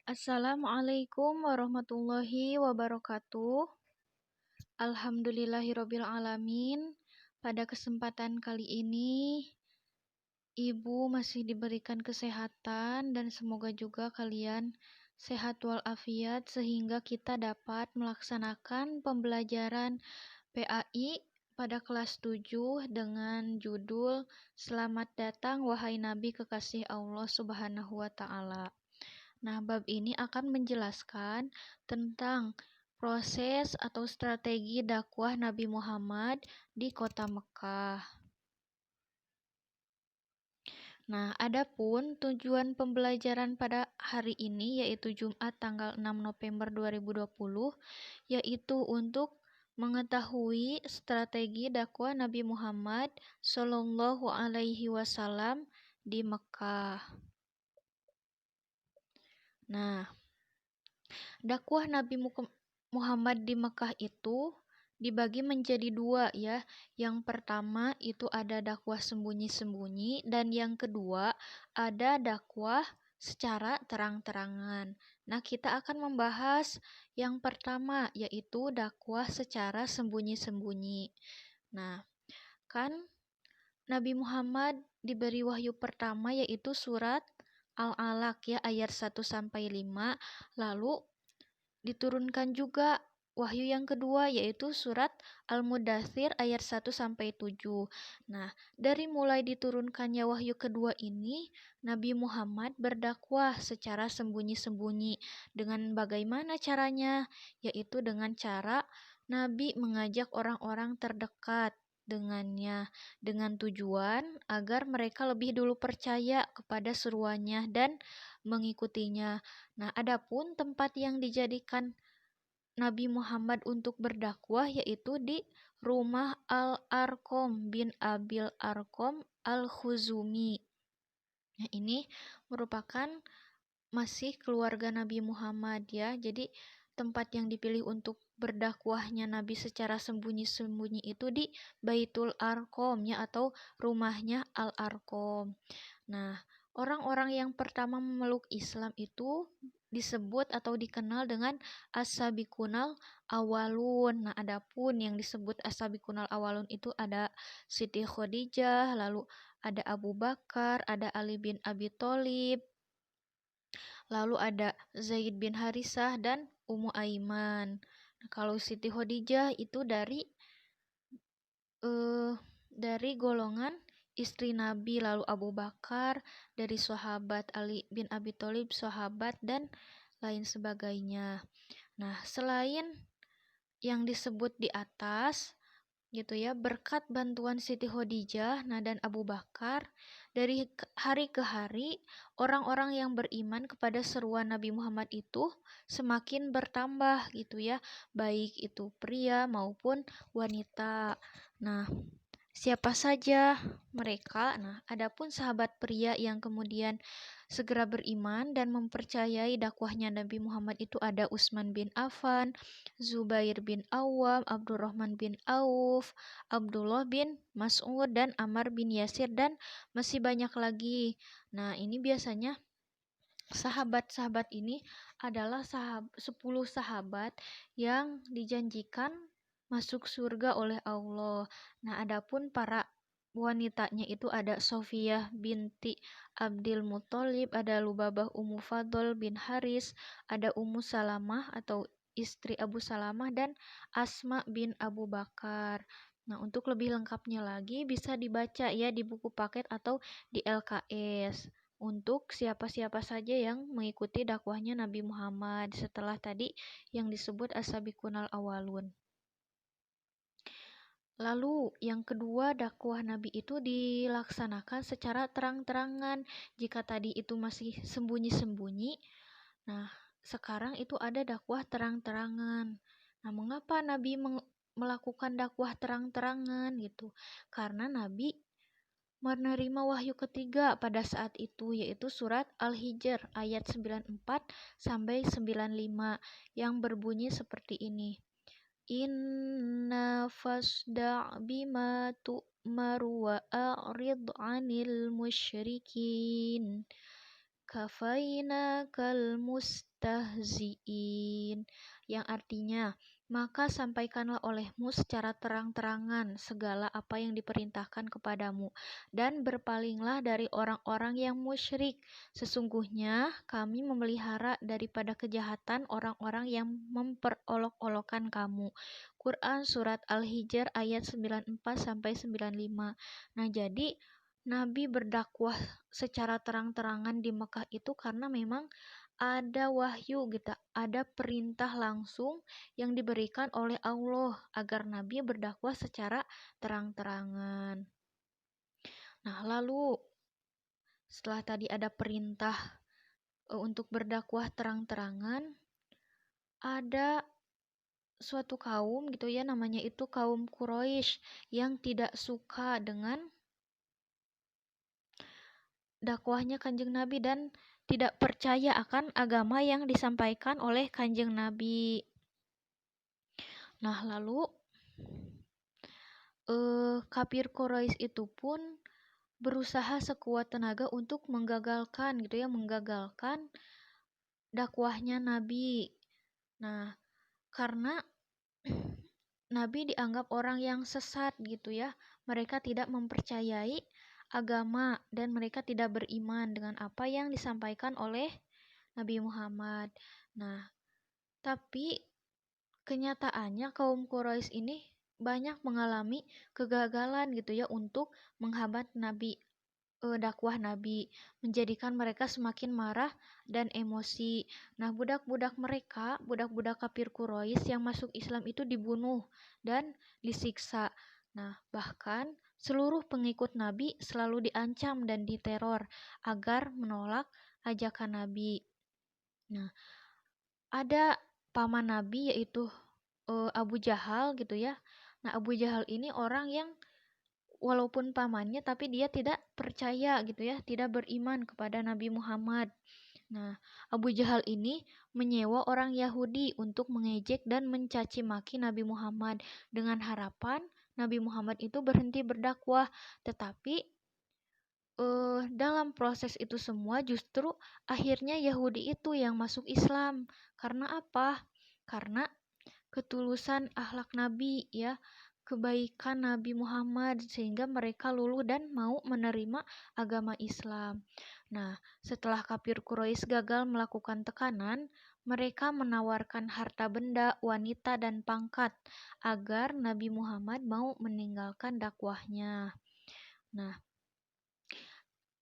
Assalamualaikum warahmatullahi wabarakatuh. Alhamdulillahirabbil alamin. Pada kesempatan kali ini, Ibu masih diberikan kesehatan dan semoga juga kalian sehat walafiat sehingga kita dapat melaksanakan pembelajaran PAI pada kelas 7 dengan judul Selamat datang wahai Nabi kekasih Allah Subhanahu wa taala. Nah, bab ini akan menjelaskan tentang proses atau strategi dakwah Nabi Muhammad di kota Mekah. Nah, adapun tujuan pembelajaran pada hari ini yaitu Jumat tanggal 6 November 2020 yaitu untuk mengetahui strategi dakwah Nabi Muhammad Shallallahu alaihi wasallam di Mekah. Nah, dakwah Nabi Muhammad di Mekah itu dibagi menjadi dua ya. Yang pertama itu ada dakwah sembunyi-sembunyi dan yang kedua ada dakwah secara terang-terangan. Nah, kita akan membahas yang pertama yaitu dakwah secara sembunyi-sembunyi. Nah, kan Nabi Muhammad diberi wahyu pertama yaitu surat Al-Alaq ya ayat 1 sampai 5, lalu diturunkan juga wahyu yang kedua yaitu surat Al-Mudaththir ayat 1 sampai 7. Nah, dari mulai diturunkannya wahyu kedua ini, Nabi Muhammad berdakwah secara sembunyi-sembunyi. Dengan bagaimana caranya? Yaitu dengan cara Nabi mengajak orang-orang terdekat dengannya dengan tujuan agar mereka lebih dulu percaya kepada seruannya dan mengikutinya. Nah, adapun tempat yang dijadikan Nabi Muhammad untuk berdakwah yaitu di rumah Al-Arqam bin Abil Arqam Al-Khuzumi. Nah, ini merupakan masih keluarga Nabi Muhammad ya. Jadi tempat yang dipilih untuk berdakwahnya Nabi secara sembunyi-sembunyi itu di Baitul Arqam ya atau rumahnya Al-Arqam. Nah, orang-orang yang pertama memeluk Islam itu disebut atau dikenal dengan As-Sabiqunal Awalun. Nah, adapun yang disebut As-Sabiqunal Awalun itu ada Siti Khadijah, lalu ada Abu Bakar, ada Ali bin Abi Thalib, lalu ada Zaid bin Harisah dan Ummu Aiman. Nah, kalau Siti Khadijah itu dari golongan istri Nabi, lalu Abu Bakar dari sahabat, Ali bin Abi Thalib sahabat dan lain sebagainya. Nah, selain yang disebut di atas gitu ya, berkat bantuan Siti Khadijah, nah dan Abu Bakar, dari hari ke hari orang-orang yang beriman kepada seruan Nabi Muhammad itu semakin bertambah gitu ya, baik itu pria maupun wanita. Nah, siapa saja mereka? Nah, adapun sahabat pria yang kemudian segera beriman dan mempercayai dakwahnya Nabi Muhammad itu ada Utsman bin Affan, Zubair bin Awam, Abdurrahman bin Auf, Abdullah bin Mas'ud dan Ammar bin Yasir dan masih banyak lagi. Nah, ini biasanya sahabat-sahabat ini adalah 10 sahabat yang dijanjikan masuk surga oleh Allah. Nah, adapun para wanitanya itu ada Sofiyah binti Abdul Muthalib, ada Lubabah Ummu Fadl bin Haris, ada Ummu Salamah atau istri Abu Salamah dan Asma bin Abu Bakar. Nah, untuk lebih lengkapnya lagi bisa dibaca ya di buku paket atau di LKS untuk siapa-siapa saja yang mengikuti dakwahnya Nabi Muhammad setelah tadi yang disebut As-Sabiqunal Awalun. Lalu yang kedua, dakwah Nabi itu dilaksanakan secara terang-terangan. Jika tadi itu masih sembunyi-sembunyi, nah sekarang itu ada dakwah terang-terangan. Nah, mengapa Nabi melakukan dakwah terang-terangan gitu? Karena Nabi menerima wahyu ketiga pada saat itu yaitu surat Al-Hijr ayat 94 sampai 95 yang berbunyi seperti ini. Inna fasda' bima tu'maru wa a'rid 'anil musyrikin kafainakal mustahziin, yang artinya, maka sampaikanlah olehmu secara terang-terangan segala apa yang diperintahkan kepadamu, dan berpalinglah dari orang-orang yang musyrik. Sesungguhnya kami memelihara daripada kejahatan orang-orang yang memperolok-olokan kamu. Quran Surat Al-Hijr ayat 94-95. Nah, jadi Nabi berdakwah secara terang-terangan di Mekah itu karena memang ada wahyu gitu, ada perintah langsung yang diberikan oleh Allah agar Nabi berdakwah secara terang-terangan. Nah, lalu setelah tadi ada perintah untuk berdakwah terang-terangan, ada suatu kaum gitu ya, namanya itu kaum Quraisy yang tidak suka dengan dakwahnya Kanjeng Nabi dan tidak percaya akan agama yang disampaikan oleh Kanjeng Nabi. Nah, lalu kafir Quraisy itu pun berusaha sekuat tenaga untuk menggagalkan dakwahnya Nabi. Nah, karena Nabi dianggap orang yang sesat gitu ya. Mereka tidak mempercayai agama dan mereka tidak beriman dengan apa yang disampaikan oleh Nabi Muhammad. Nah, tapi kenyataannya kaum Quraisy ini banyak mengalami kegagalan gitu ya untuk menghambat dakwah Nabi, menjadikan mereka semakin marah dan emosi. Nah, budak-budak kafir Quraisy yang masuk Islam itu dibunuh dan disiksa. Nah, bahkan seluruh pengikut Nabi selalu diancam dan diteror agar menolak ajakan Nabi. Nah, ada paman Nabi yaitu Abu Jahal gitu ya. Nah, Abu Jahal ini orang yang walaupun pamannya tapi dia tidak percaya gitu ya, tidak beriman kepada Nabi Muhammad. Nah, Abu Jahal ini menyewa orang Yahudi untuk mengejek dan mencaci maki Nabi Muhammad dengan harapan Nabi Muhammad itu berhenti berdakwah. Tetapi dalam proses itu semua justru akhirnya Yahudi itu yang masuk Islam. Karena apa? Karena ketulusan akhlak Nabi ya, kebaikan Nabi Muhammad sehingga mereka luluh dan mau menerima agama Islam. Nah, setelah kafir Quraisy gagal melakukan tekanan, mereka menawarkan harta benda, wanita, dan pangkat agar Nabi Muhammad mau meninggalkan dakwahnya. Nah,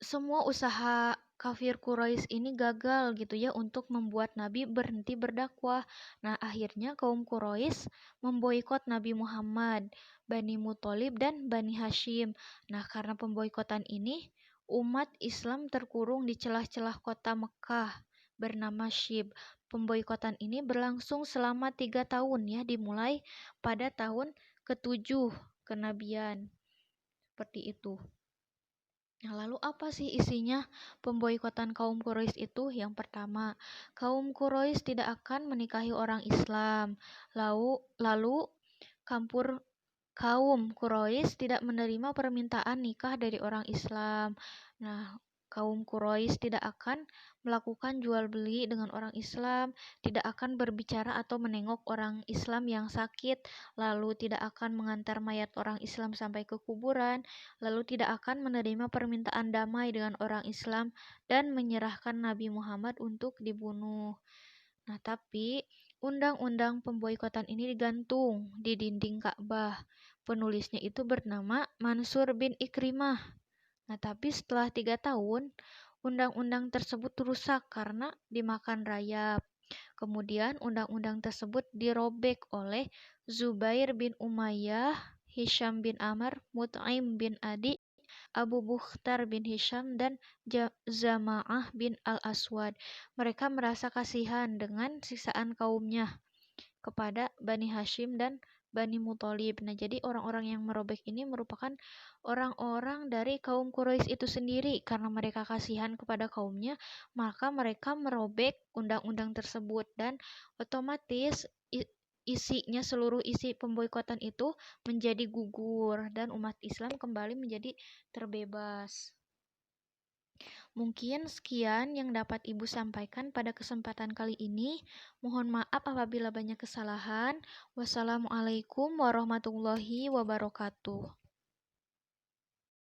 semua usaha kafir Quraisy ini gagal gitu ya untuk membuat Nabi berhenti berdakwah. Nah, akhirnya kaum Quraisy memboikot Nabi Muhammad, Bani Muthalib dan Bani Hashim. Nah, karena pemboikotan ini, umat Islam terkurung di celah-celah kota Mekah bernama Shib. Pemboikotan ini berlangsung selama 3 tahun ya, dimulai pada tahun ke-7 kenabian. Seperti itu. Nah, lalu apa sih isinya pemboikotan kaum Quraisy itu? Yang pertama, kaum Quraisy tidak akan menikahi orang Islam. Lalu kaum Quraisy tidak menerima permintaan nikah dari orang Islam. Nah, kaum Quraisy tidak akan melakukan jual beli dengan orang Islam, tidak akan berbicara atau menengok orang Islam yang sakit, lalu tidak akan mengantar mayat orang Islam sampai ke kuburan, lalu tidak akan menerima permintaan damai dengan orang Islam dan menyerahkan Nabi Muhammad untuk dibunuh. Nah, tapi undang-undang pemboikotan ini digantung di dinding Ka'bah. Penulisnya itu bernama Mansur bin Ikrimah. Nah, tapi setelah 3 tahun, undang-undang tersebut rusak karena dimakan rayap. Kemudian undang-undang tersebut dirobek oleh Zubair bin Umayyah, Hisham bin Amr, Mut'aim bin Adi, Abu Bukhtar bin Hisham, dan Zama'ah bin Al-Aswad. Mereka merasa kasihan dengan siksaan kaumnya kepada Bani Hashim dan Bani Muthalib. Nah, jadi orang-orang yang merobek ini merupakan orang-orang dari kaum Quraisy itu sendiri. Karena mereka kasihan kepada kaumnya, maka mereka merobek undang-undang tersebut dan otomatis seluruh isi pemboikotan itu menjadi gugur dan umat Islam kembali menjadi terbebas. Mungkin sekian yang dapat Ibu sampaikan pada kesempatan kali ini. Mohon maaf apabila banyak kesalahan. Wassalamualaikum warahmatullahi wabarakatuh.